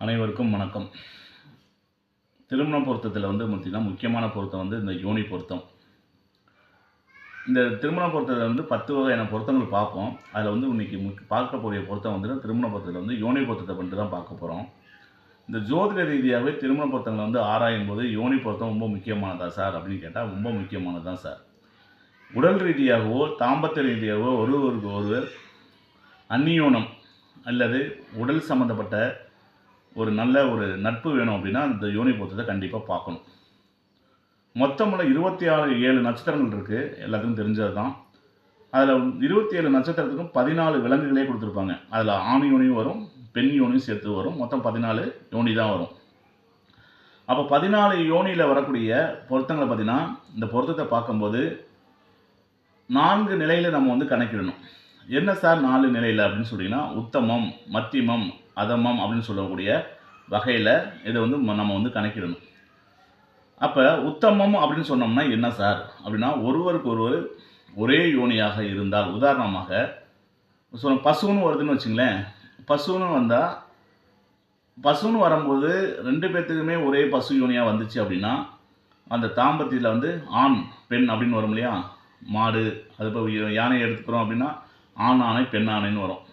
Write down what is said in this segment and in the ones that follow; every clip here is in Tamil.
அனைவருக்கும் வணக்கம். திருமண பொருத்தத்தில் பார்த்தீங்கன்னா முக்கியமான பொருத்தம் இந்த யோனி பொருத்தம். இந்த திருமண பொருத்தத்தில் 10 வகையான பொருத்தங்கள் பார்ப்போம். அதில் இன்னைக்கு பார்க்கக்கூடிய பொருத்தம் திருமண பொருத்தத்தில் யோனி பொருத்தத்தை பண்ணிட்டு தான் பார்க்க போகிறோம். இந்த ஜோதிட ரீதியாகவே திருமண பொருத்தங்களை ஆராயும் போது யோனி பொருத்தம் ரொம்ப முக்கியமானதா சார் அப்படின்னு கேட்டால் ரொம்ப முக்கியமானது தான் சார். உடல் ரீதியாகவோ தாம்பத்திய ரீதியாகவோ ஒருவருக்கு ஒருவர் அந்நியோனம் அல்லது உடல் சம்மந்தப்பட்ட ஒரு நல்ல நட்பு வேணும் அப்படின்னா அந்த யோனி பொருத்தத்தை கண்டிப்பாக பார்க்கணும். மொத்தமுள்ள 27 நட்சத்திரங்கள் இருக்குது, எல்லாத்துக்கும் தெரிஞ்சது தான். அதில் 27 நட்சத்திரத்துக்கும் 14 விலங்குகளே கொடுத்துருப்பாங்க. அதில் ஆண் யோனியும் வரும், பெண் யோனியும் சேர்த்து வரும். மொத்தம் 14 யோனி தான் வரும். அப்போ 14 யோனியில் வரக்கூடிய பொருத்தங்களை பார்த்தீங்கன்னா இந்த பொருத்தத்தை பார்க்கும்போது 4 நிலையில் நம்ம கணக்கிடணும். என்ன சார் 4 நிலையில் அப்படின்னு சொல்லிங்கன்னா, உத்தமம், மத்தியமம், அதமம் அப்படின்னு சொல்லக்கூடிய வகையில் இதை நம்ம கணக்கிடணும். அப்போ உத்தமம் அப்படின்னு சொன்னோம்னா என்ன சார் அப்படின்னா, ஒருவருக்கு ஒருவர் ஒரே யோனியாக இருந்தால், உதாரணமாக பசுன்னு வருதுன்னு வச்சுங்களேன். பசுன்னு வரும்போது 2 பேர்த்துக்குமே ஒரே பசு யோனியாக வந்துச்சு அப்படின்னா அந்த தாம்பத்தியில் ஆண் பெண் அப்படின்னு வரும் இல்லையா. மாடு, அது இப்போ யானையை எடுத்துக்கிறோம் அப்படின்னா ஆண் ஆணை பெண் ஆணைன்னு வரும்.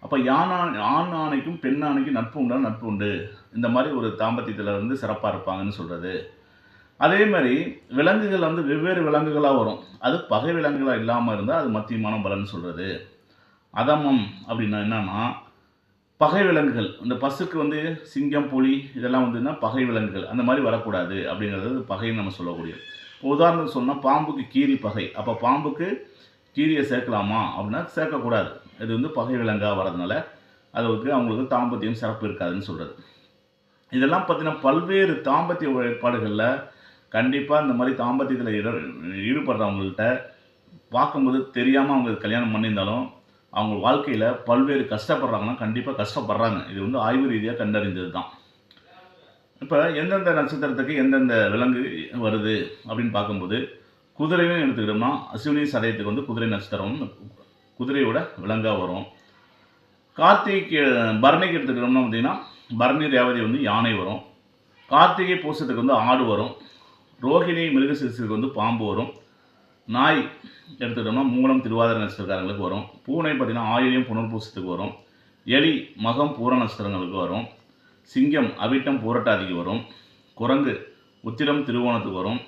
அப்போ ஆண் ஆணைக்கும் பெண் ஆணைக்கும் நட்பு உண்டா, நட்பு உண்டு. இந்த மாதிரி ஒரு தாம்பத்தியத்தில் சிறப்பாக இருப்பாங்கன்னு சொல்கிறது. அதே மாதிரி விலங்குகள் வெவ்வேறு விலங்குகளாக வரும். அது பகை விலங்குகளாக இல்லாமல் இருந்தால் அது மத்தியமான பலன்னு சொல்கிறது. அதமம் அப்படின்னா என்னன்னா, பகை விலங்குகள், இந்த பசுக்கு சிங்கம், புலி இதெல்லாம் பகை விலங்குகள் அந்த மாதிரி வரக்கூடாது அப்படிங்கிறது பகைன்னு நம்ம சொல்லக்கூடியது. உதாரணத்துக்கு சொன்னால் பாம்புக்கு கீரி பகை. அப்போ பாம்புக்கு கீரியை சேர்க்கலாமா அப்படின்னா சேர்க்கக்கூடாது. இது பகை விலங்காக வரதுனால அதுக்கு அவங்களுக்கு தாம்பத்தியம் சிறப்பு இருக்காதுன்னு சொல்கிறது. இதெல்லாம் பார்த்தீங்கன்னா பல்வேறு தாம்பத்திய ஏற்பாடுகளில் கண்டிப்பாக இந்த மாதிரி தாம்பத்தியத்தில் ஈடுபடுறவங்கள்ட்ட பார்க்கும்போது தெரியாமல் அவங்க கல்யாணம் பண்ணியிருந்தாலும் அவங்க வாழ்க்கையில் பல்வேறு கஷ்டப்படுறாங்கன்னா கண்டிப்பாக கஷ்டப்படுறாங்க. இது ஆய்வு ரீதியாக கண்டறிந்தது தான். இப்போ எந்தெந்த நட்சத்திரத்துக்கு எந்தெந்த விலங்கு வருது அப்படின்னு பார்க்கும்போது, குதிரையும் எடுத்துக்கிட்டோம்னா அஸ்வினி சதயத்துக்கு குதிரை நட்சத்திரம் குதிரையோட விலங்காக வரும். கார்த்திகை பரணிக்கு எடுத்துக்கிட்டோம்னா பார்த்தீங்கன்னா பரணி ரேவதி யானை வரும். கார்த்திகை பூசத்துக்கு ஆடு வரும். ரோஹிணி மிருகசீரிஷத்துக்கு பாம்பு வரும். நாய் எடுத்துக்கிட்டோம்னா மூலம் திருவாதிரை நட்சத்திரக்காரங்களுக்கு வரும். பூனை பார்த்திங்கன்னா ஆயிலியம் புனர்பூசத்துக்கு வரும். எலி மகம் பூர நட்சத்திரங்களுக்கு வரும். சிங்கம் அவிட்டம் பூரட்டாதிக்கு வரும். குரங்கு உத்திரம் திருவோணத்துக்கு வரும்.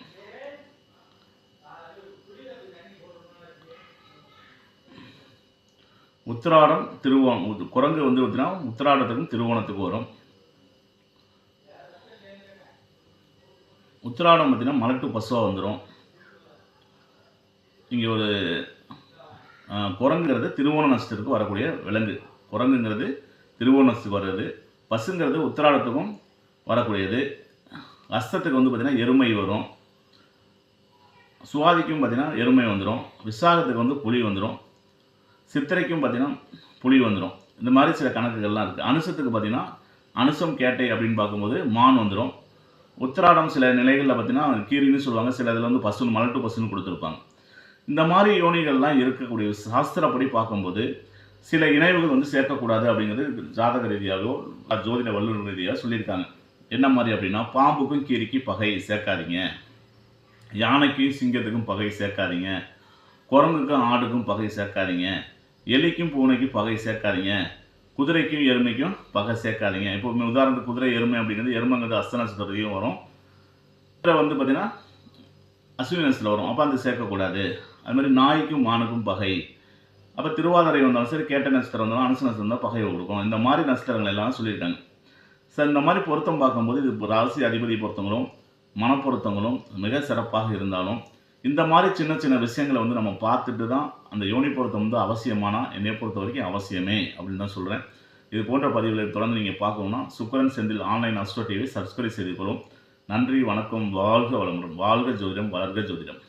உத்திராடம் திருவோணம், குரங்கு பார்த்தீங்கன்னா உத்திராடத்துக்கும் திருவோணத்துக்கு வரும். உத்திராடம் பார்த்தீங்கன்னா மலட்டு பசுவாக வந்துடும். இங்கே ஒரு குரங்குங்கிறது திருவோண நட்சத்திரத்துக்கு வரக்கூடிய விலங்கு. குரங்குங்கிறது திருவோண நட்சத்திரத்துக்கு வர்றது. பசுங்கிறது உத்திராடத்துக்கும் வரக்கூடியது. அஸ்தத்துக்கு பார்த்தீங்கன்னா எருமை வரும். சுவாதிக்கும் பார்த்தீங்கன்னா எருமை வந்துடும். விசாகத்துக்கு புலி வந்துடும். சித்திரைக்கும் பார்த்தீங்கன்னா புலி வந்துடும். இந்த மாதிரி சில கணக்குகள்லாம் இருக்குது. அனுசத்துக்கு பார்த்தீங்கன்னா அனுசம் கேட்டை அப்படின்னு பார்க்கும்போது மான் வந்துடும். உத்திராடம் சில நிலைகளில் பார்த்தீங்கன்னா கீரின்னு சொல்லுவாங்க. சில இதில் பசுன்னு மலட்டு பசுன்னு கொடுத்துருப்பாங்க. இந்த மாதிரி யோனிகள்லாம் இருக்கக்கூடிய சாஸ்திரப்படி பார்க்கும்போது சில இணைவுகள் சேர்க்கக்கூடாது அப்படிங்கிறது ஜாதக ரீதியாகவோ ஜோதிட வல்லுநர் ரீதியாக சொல்லியிருக்காங்க. என்ன மாதிரி அப்படின்னா, பாம்புக்கும் கீரிக்கு பகை சேர்க்காதீங்க, யானைக்கும் சிங்கத்துக்கும் பகை சேர்க்காதீங்க, குரங்குக்கும் ஆடுக்கும் பகை சேர்க்காதீங்க, எலிக்கும் பூனைக்கும் பகை சேர்க்காதீங்க, குதிரைக்கும் எருமைக்கும் பகை சேர்க்காதீங்க. இப்போ உதாரணத்துக்கு குதிரை எருமை அப்படிங்கிறது எருமைங்கிறது அஸ்த நட்சத்திரத்தையும் வரும். பார்த்தீங்கன்னா அஸ்வினி நட்சத்திரம் வரும். அப்போ அந்த சேர்க்கக்கூடாது. அது மாதிரி நாய்க்கும் மானுக்கும் பகை. அப்போ திருவாதிரை வந்தாலும் சரி, கேட்ட நட்சத்திரம் வந்தாலும் அனுச நட்சத்திரம் தான் பகையை கொடுக்கும். இந்த மாதிரி நட்சத்திரங்கள் எல்லாம் சொல்லியிருக்காங்க சார். இந்த மாதிரி பொருத்தம் பார்க்கும்போது இது ராசி அதிபதி பொருத்தங்களும் மனப்பொருத்தங்களும் மிக சிறப்பாக இருந்தாலும் இந்த மாதிரி சின்ன சின்ன விஷயங்களை நம்ம பார்த்துட்டு தான் அந்த யோனி பொருத்தம் அவசியமான, என்னை பொறுத்த வரைக்கும் அவசியமே அப்படின்னு தான் சொல்கிறேன். இது போன்ற பதிவுகளை தொடர்ந்து நீங்கள் பார்க்கணுன்னா சுக்கரன் Senthil online astro TV subscribe செய்து கொள்ளும். நன்றி, வணக்கம், வாழ்க வளமுடன். வாழ்க ஜோதிடம், வளர்க ஜோதிடம்.